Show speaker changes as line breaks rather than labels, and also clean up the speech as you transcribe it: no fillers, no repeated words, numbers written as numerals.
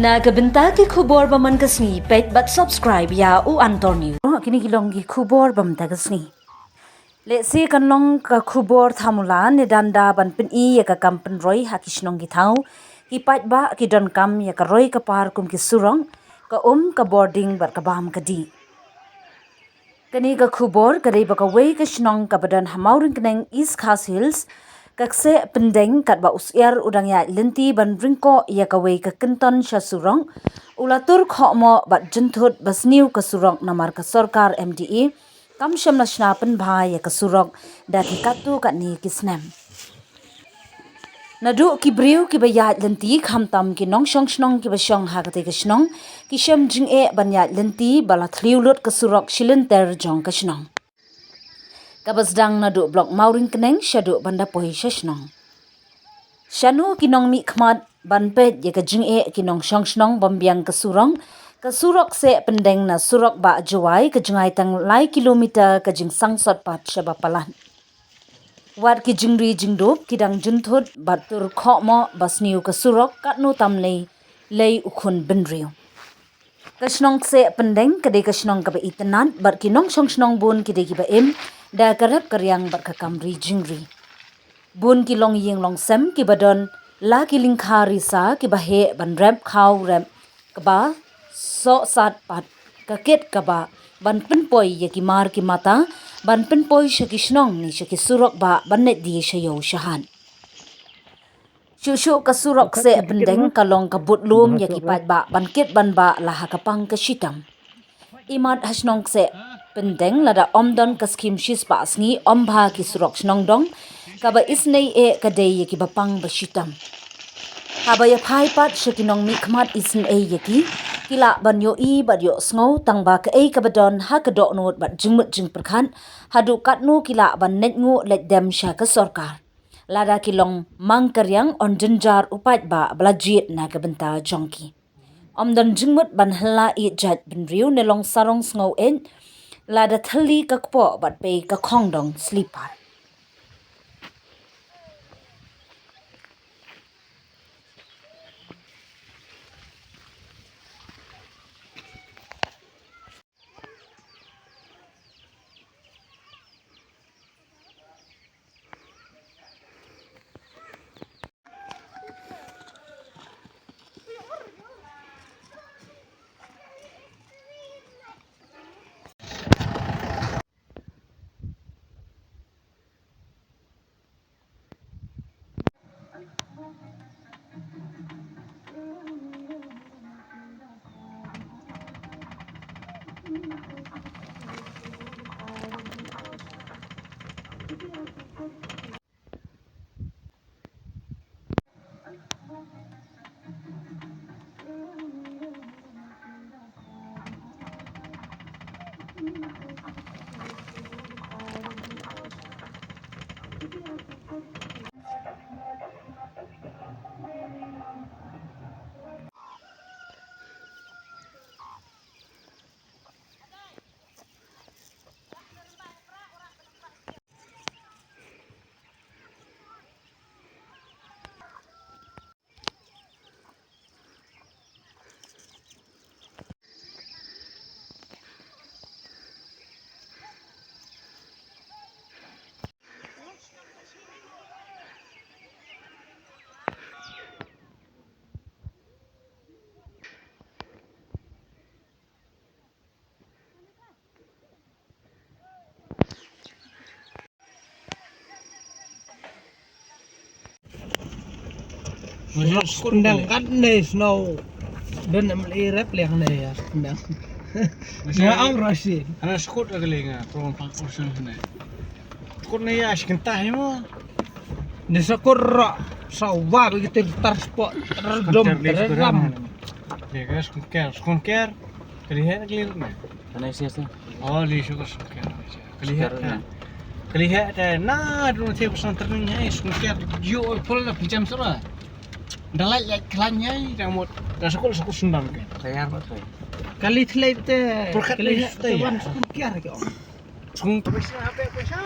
Na kabenta ki khubor baman kasni pet but subscribe ya u Antonio. Kini kilong ki khubor bam ta kasni. Le si kan long ka khubor thamula ne danda ban pin I ya ka kampen roi ha kisnong ki thau ki pat ba ki don kam ya ka roi ka par kum ki surong ka ka boarding bar ka bam ka di. Kani ka khubor ka dei ba ka wei ka snong ka badan hamauring kneng East Khas Hills Kseh Pyndeng kat ba usiar udang ya lenti ban ringko ya kawai ka kenton sya surong ulatur khohmoh bat jenthut ba sniew ka surok namar ka Sorkar MDE kam syam nasna pen bha ya ka surok da ki katu kat ni kisnem nadu ki briu ki ba ya lenti kham tam ki nong shong snong ki ba shong ha ka te ka snong ki syam jing e ban ya lenti bala thliulut ka surok shilenter jong ka snong kabasdang nadu blok mauring keneng syadu banda pohi syasnong. Syanu ki nongmihkhmat ban pet ya ka jing e ki nong shong snong bambiang ka surong ka surok Kseh Pyndeng na surok ba jawai ka jingai tang lai kilometer ka jing sangsot pat syaba palat. Wat ki jingri jingdup ki dang jenthut batur khohmoh basniu ka surok kat no tam lei ukhun benriu. Kasnong Kseh Pyndeng kadai kasnong ka ba itenat bar ki nong shong snong bun ki dei ki ba im da karap karyang bar ka kamri jingri. Bun ki long ying long sem ki badon la ki lingkha risa ki ba he ban rep khaw rep ka ba so sat pat ka ket ka ba ban penpoi ya ki mar ki mata ban penpoi sya ki snong ni sya ki surok ba ban net di sya yo syahan. Shushu ka surok Kseh Pyndeng kalong ka butlum ya ki pat ba ban ket ban ba laha kapang ka shitam. Imat hasnong Kseh Pyndeng lada omdon ka skim shis pa asngi ombha ki surok snong dong kaba isnei e kadei ki bapang bashitam. Haba ya phai pat syaki nongmihkhmat isn e yaki kila ban yo I bat yo sngo tang ba ka e kabadon ha ka dok not bat jingmut jing perkhan hadu katnu kila ban net ngu let dem sya ka Sorkar. Lada kilong mang karyang on jenjar upat ba blajit na kabenta jongki. Omdon jingmut ban hala I jat benriu nelong sarong sngo en lada thali ka kpo bat pe ka khongdong slipar.
Kundang kan nih snow dan ambil rep yang nih ya kundang. Ya am rasi.
Ana skut agalinga from function ne. Skut ne ya skentah mo.
Di sakur sawar gitu transport redom teram.
Ya guys skunker. Kalihat aglir ne.
Ana siasa.
Oh li syukur skunker. Kalihat na dun te pesan ternya skunker yo pol la pinjam sura. Dalai ya klannya ramut. Da skut sundam ke.
Saya apa tuh?
Kali thlai te
Perkat
kali
listay,
wan
ya.
skunker ke.
Skun pesa apa pesa